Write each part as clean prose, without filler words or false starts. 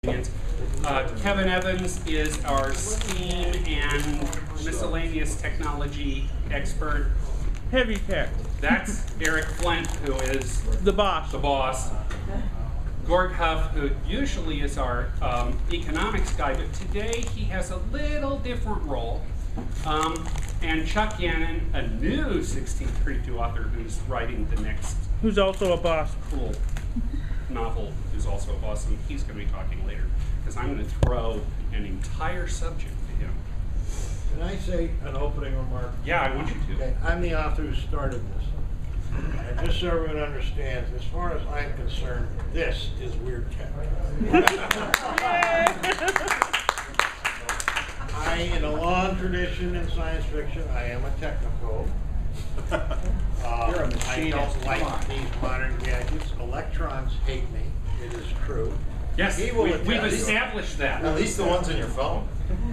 Kevin Evans is our STEAM and miscellaneous technology expert. Heavy tech. That's Eric Flint, who is The boss. the boss. Gord Huff, who usually is our economics guy, but today he has a little different role. And Chuck Yannon, a new 1632 author who's writing the next Who's also a boss. cool novel, who's also a boss, and he's going to be talking later, because I'm going to throw an entire subject to him. Can I say an opening remark? Yeah, I want you to. Okay, I'm the author who started this. And just so everyone understands, as far as I'm concerned, this is weird tech. In a long tradition in science fiction, I am a technophobe. You're a machinist. I don't Come on. like these modern gadgets. Electrons hate me. It is true. Yes, He will we've attest. established that. At least the ones in your phone.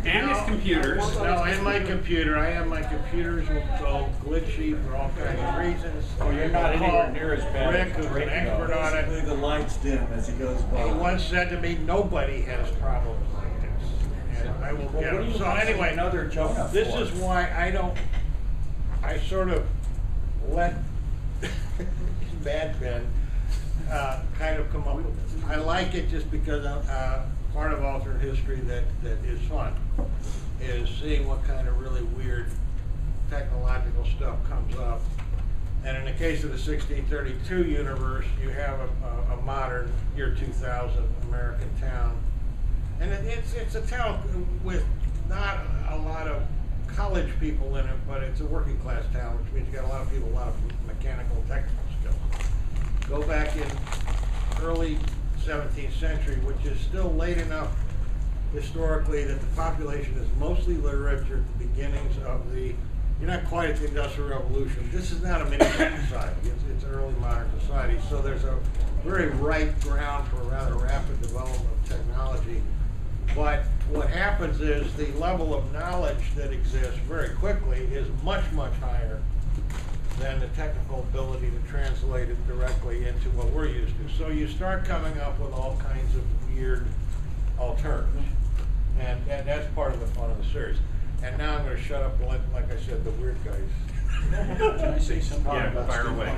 And his computers. No, in my computer, I have my computers will go glitchy for all kinds of reasons. Oh, you're not anywhere near as bad Rick, as who's an Rick, expert though. on it. Basically, the lights dim as he goes by. He once said to me, nobody has problems like this. And I will Well, get what do them. you So want anyway, another Jonah this for? is why I sort of let Bad Ben kind of come up with this. I like it just because part of alternate history that is fun is seeing what kind of really weird technological stuff comes up. And in the case of the 1632 universe, you have a modern year 2000 American town. And it's a town with not a lot of college people in it, but it's a working class town, which means you got a lot of people, a lot of mechanical and technical skills. Go back in early 17th century, which is still late enough historically that the population is mostly literate at the beginnings of the, you're not quite at the Industrial Revolution. This is not a mini society, it's an early modern society. So there's a very ripe ground for a rather rapid development of technology. But what happens is the level of knowledge that exists very quickly is much, much higher than the technical ability to translate it directly into what we're used to. So you start coming up with all kinds of weird alternatives. And that's part of the fun of the series. And now I'm going to shut up and let, like I said, the weird guys. Can I say something Yeah, about fire steampunk? away.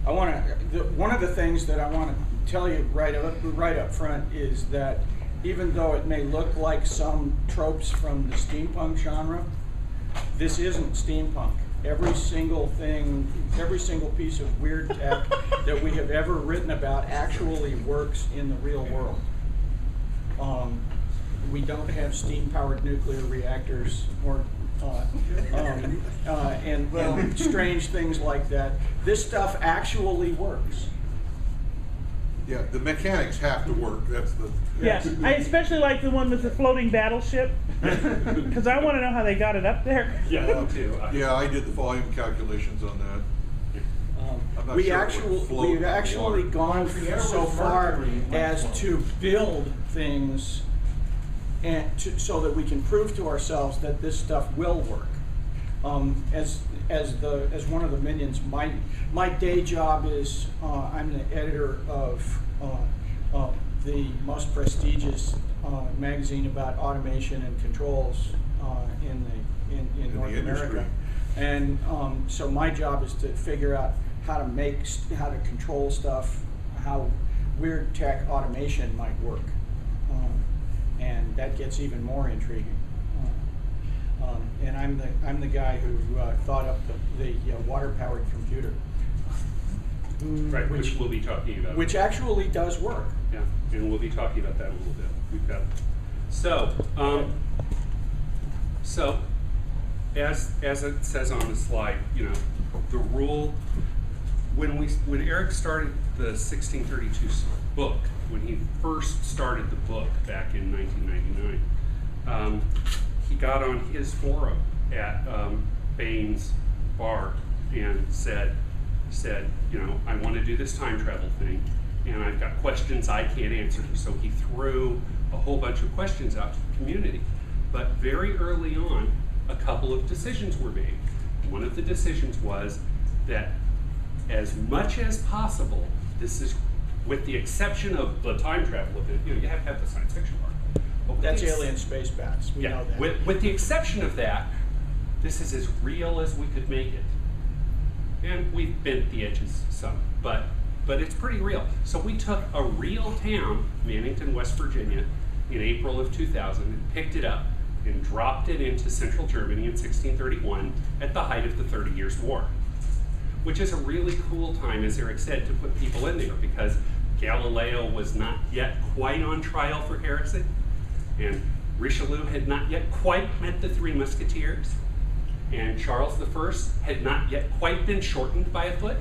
I want to. One of the things that I want to tell you right up front is that even though it may look like some tropes from the steampunk genre, this isn't steampunk. Every single thing, every single piece of weird tech that we have ever written about actually works in the real world. We don't have steam-powered nuclear reactors or and strange things like that. This stuff actually works. Yeah, the mechanics have to work. That's the. Yeah, I especially like the one with the floating battleship, because I want to know how they got it up there. Yeah, me too. Yeah, I did the volume calculations on that. I'm not We've sure it would float in the actually water. gone so far as to build things and so that we can prove to ourselves that this stuff will work. As one of the minions, my day job is I'm the editor of the most prestigious magazine about automation and controls in North America, and so my job is to figure out how to control stuff, how weird tech automation might work, and that gets even more intriguing. And I'm the guy who thought up the water-powered computer, Right, which we'll be talking about. which actually does work. Yeah, and we'll be talking about that a little bit. We've got so as it says on the slide, you know, the rule when Eric started the 1632 book, when he first started the book back in 1999, he got on his forum at Baines Bar and said, you know, I want to do this time travel thing, and I've got questions I can't answer. So he threw a whole bunch of questions out to the community. But very early on, a couple of decisions were made. One of the decisions was that as much as possible, this is with the exception of the time travel event, you know, you have to have the science fiction part. But with That's the ex- alien space bats, we know that. with the exception of that, this is as real as we could make it. And we've bent the edges some, but it's pretty real. So we took a real town, Mannington, West Virginia, in April of 2000, and picked it up and dropped it into central Germany in 1631 at the height of the 30 Years' War, which is a really cool time, as Eric said, to put people in there because Galileo was not yet quite on trial for heresy, and Richelieu had not yet quite met the Three Musketeers, and Charles I had not yet quite been shortened by a foot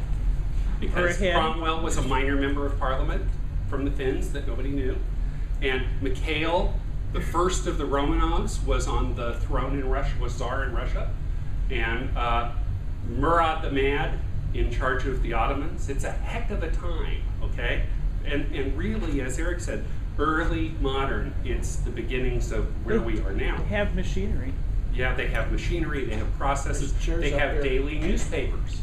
because Or a head. Cromwell was a minor member of Parliament from the Finns that nobody knew, and Mikhail, the first of the Romanovs, was on the throne in Russia, was Tsar in Russia, and Murad the Mad in charge of the Ottomans. It's a heck of a time, okay? And really, as Eric said, early modern, it's the beginnings of where we are now. They have machinery. Yeah, they have machinery, they have processes, There's chairs they up have here. daily newspapers.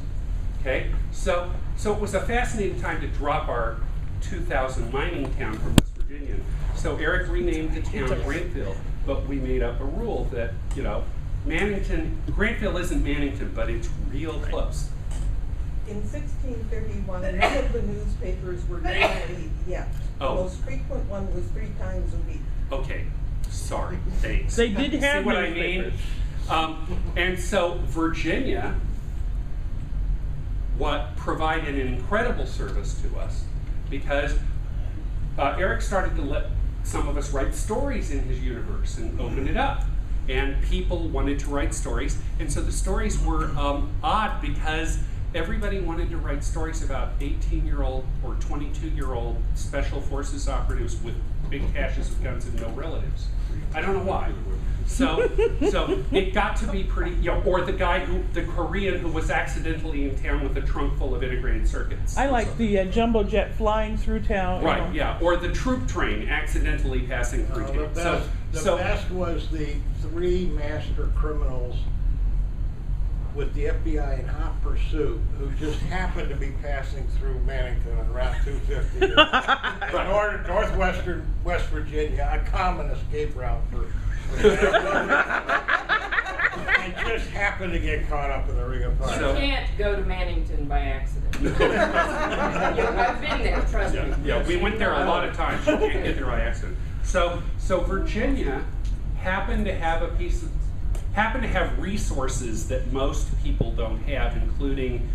Okay? So it was a fascinating time to drop our 2000 mining town from West Virginia. So Eric renamed the town Grantville, but we made up a rule that, you know, Grantville isn't Mannington, but it's real close. In 1631, none of the newspapers were daily yet. Oh. The most frequent one was 3 times a week. Okay, sorry, thanks. They did have See what I mean? newspapers. And so Virginia, what provided an incredible service to us because Eric started to let some of us write stories in his universe and open it up. And people wanted to write stories. And so the stories were odd because everybody wanted to write stories about 18-year-old or 22-year-old special forces operatives with big caches of guns and no relatives. I don't know why. So it got to be pretty, you know, or the Korean who was accidentally in town with a trunk full of integrated circuits. I like the jumbo jet flying through town. you Right, know. yeah, or the troop train accidentally passing through town. The best was the 3 master criminals with the FBI in hot pursuit who just happened to be passing through Mannington on Route 250 in northwestern West Virginia, a common escape route for they just happened to get caught up in the Ring of Fire. So- You can't go to Mannington by accident. I've been there, trust me. Yeah, we went there a lot of times. You can't get there by accident. So Virginia happened to have resources that most people don't have, including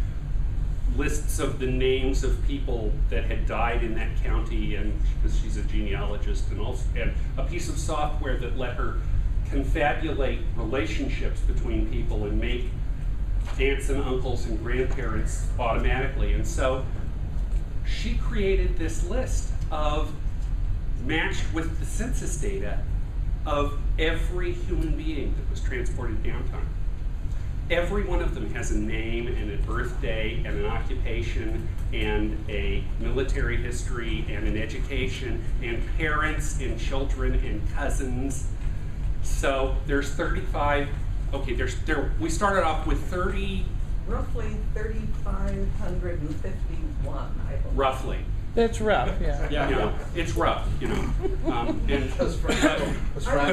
lists of the names of people that had died in that county, and because she's a genealogist, and a piece of software that let her confabulate relationships between people and make aunts and uncles and grandparents automatically. And so she created this list matched with the census data of every human being that was transported downtown. Every one of them has a name and a birthday and an occupation and a military history and an education and parents and children and cousins. So there's 35. Okay, we started off with 30. Roughly 3,551, I believe. Roughly. That's rough, yeah. Yeah. You know, it's rough, you know. And I was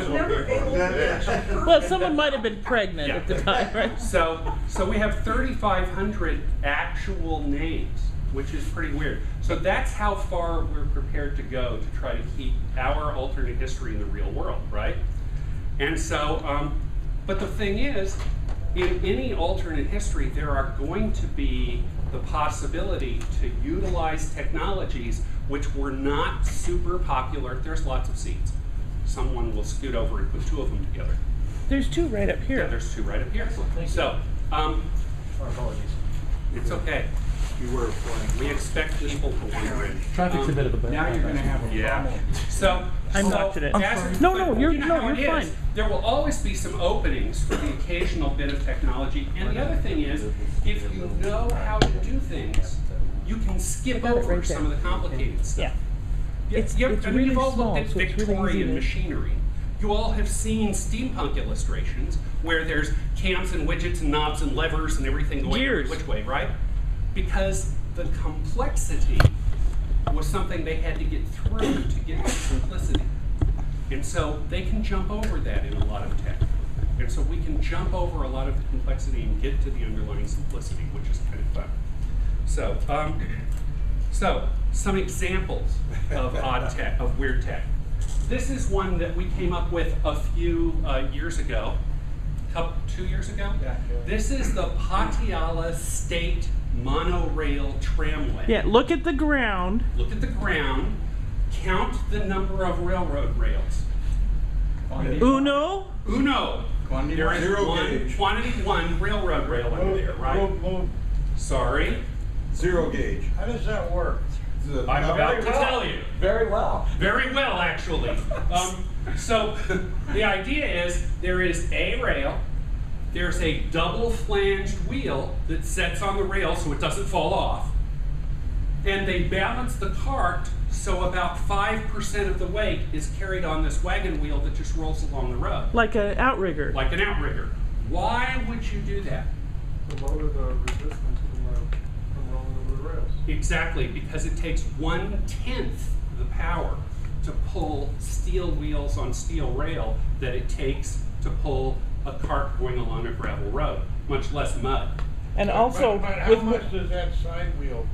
never able to. Well, someone might have been pregnant Yeah. at the time, right? So we have 3,500 actual names, which is pretty weird. So that's how far we're prepared to go to try to keep our alternate history in the real world, right? And so, but the thing is, in any alternate history, there are going to be the possibility to utilize technologies which were not super popular. There's lots of seeds. Someone will scoot over and put 2 of them together. There's 2 right up Yeah, here. there's 2 right up here. So, Our apologies. it's okay. You were flying. We expect people to wander in. Traffic's a bit of a bad. Now you're gonna have a Yeah. problem. So I'm watching it. as- No, but you're- you know no, how it you're is. fine. There will always be some openings for the occasional bit of technology. And the other thing is, if you know how to do things, you can skip I got it over right some there. of the complicated stuff. Yeah. It's I mean, really you've all small, looked at so it's really easy Victorian to- machinery. You all have seen steampunk illustrations where there's cams and widgets and knobs and levers and everything going every Gears. which way, right? Because the complexity was something they had to get through to get to simplicity. And so they can jump over that in a lot of tech. And so we can jump over a lot of the complexity and get to the underlying simplicity, which is kind of fun. So, so some examples of odd tech, of weird tech. This is one that we came up with a few years ago, 2 years ago. Yeah. This is the Patiala State Monorail Tramway. Yeah, look at the ground. Look at the ground, count the number of railroad rails. Uno. Uno. There is Zero one, gauge. quantity one railroad rail under there, right? Move. Sorry, Zero gauge. How does that work? I'm about to tell you. Very well. Very well, actually. So the idea is there is a rail, there's a double flanged wheel that sets on the rail so it doesn't fall off, and they balance the cart so about 5% of the weight is carried on this wagon wheel that just rolls along the road, Like an outrigger. like an outrigger. Why would you do that? To lower the resistance from rolling over the rails. Exactly, because it takes 1/10 the power to pull steel wheels on steel rail that it takes to pull a cart going along a gravel road, much less mud. And also, But how with much does that side wheel,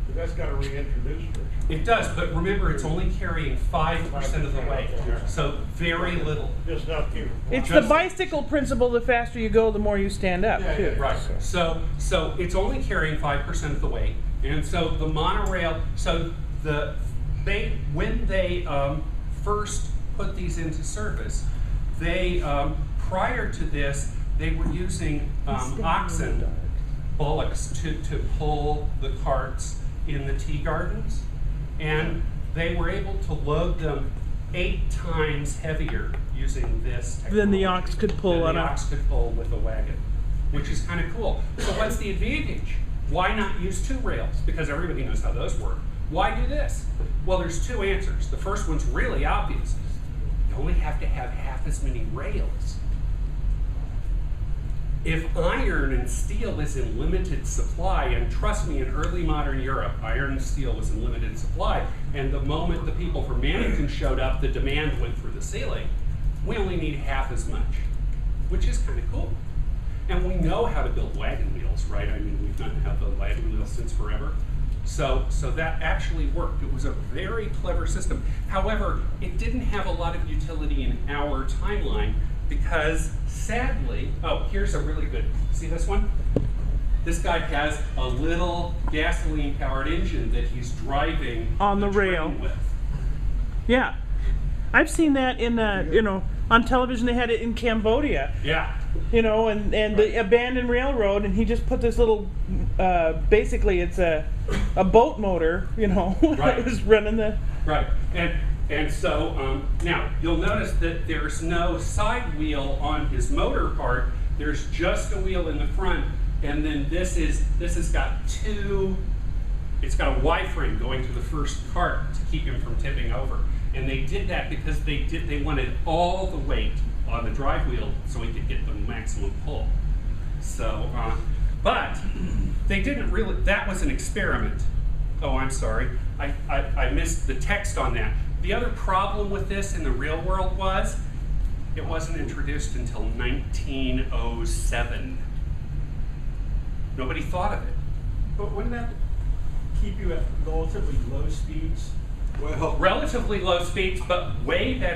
'cause that's gotta reintroduce friction. It does, but remember, it's only carrying 5% of the weight, so very little. Just enough to. it's the just- bicycle principle: the faster you go, the more you stand up. Yeah, too. yeah. Right, so it's only carrying 5% of the weight, and so the monorail, when they first put these into service, they, prior to this, they were using oxen, bullocks, to pull the carts in the tea gardens, and they were able to load them 8 times heavier using this technology. Than the ox could pull than on the a- ox could pull with a wagon, which is kind of cool. So what's the advantage? Why not use 2 rails? Because everybody knows how those work. Why do this? Well, there's 2 answers. The first one's really obvious. You only have to have half as many rails. If iron and steel is in limited supply, and trust me, in early modern Europe, iron and steel was in limited supply, and the moment the people from Mannington showed up, the demand went through the ceiling. We only need half as much, which is kind of cool. And we know how to build wagon wheels, right? I mean, we've done have the wagon wheels since forever. So that actually worked. It was a very clever system. However, it didn't have a lot of utility in our timeline because, sadly, oh, here's a really good, see this one? This guy has a little gasoline-powered engine that he's driving On the train rail. with. Yeah, I've seen that in on television. They had it in Cambodia. Yeah. And the abandoned railroad, and he just put this little, basically it's a boat motor, Right. that was running the. Right, and so now you'll notice that there's no side wheel on his motor part. There's just a wheel in the front, and then this has got 2. It's got a Y-frame going to the first cart to keep him from tipping over, and they did that because they wanted all the weight on the drive wheel so he could get the maximum pull. So, but they didn't really. That was an experiment. Oh, I'm sorry. I missed the text on that. The other problem with this in the real world was it wasn't introduced until 1907. Nobody thought of it. But wouldn't that keep you at relatively low speeds? Well, Relatively low speeds, but way better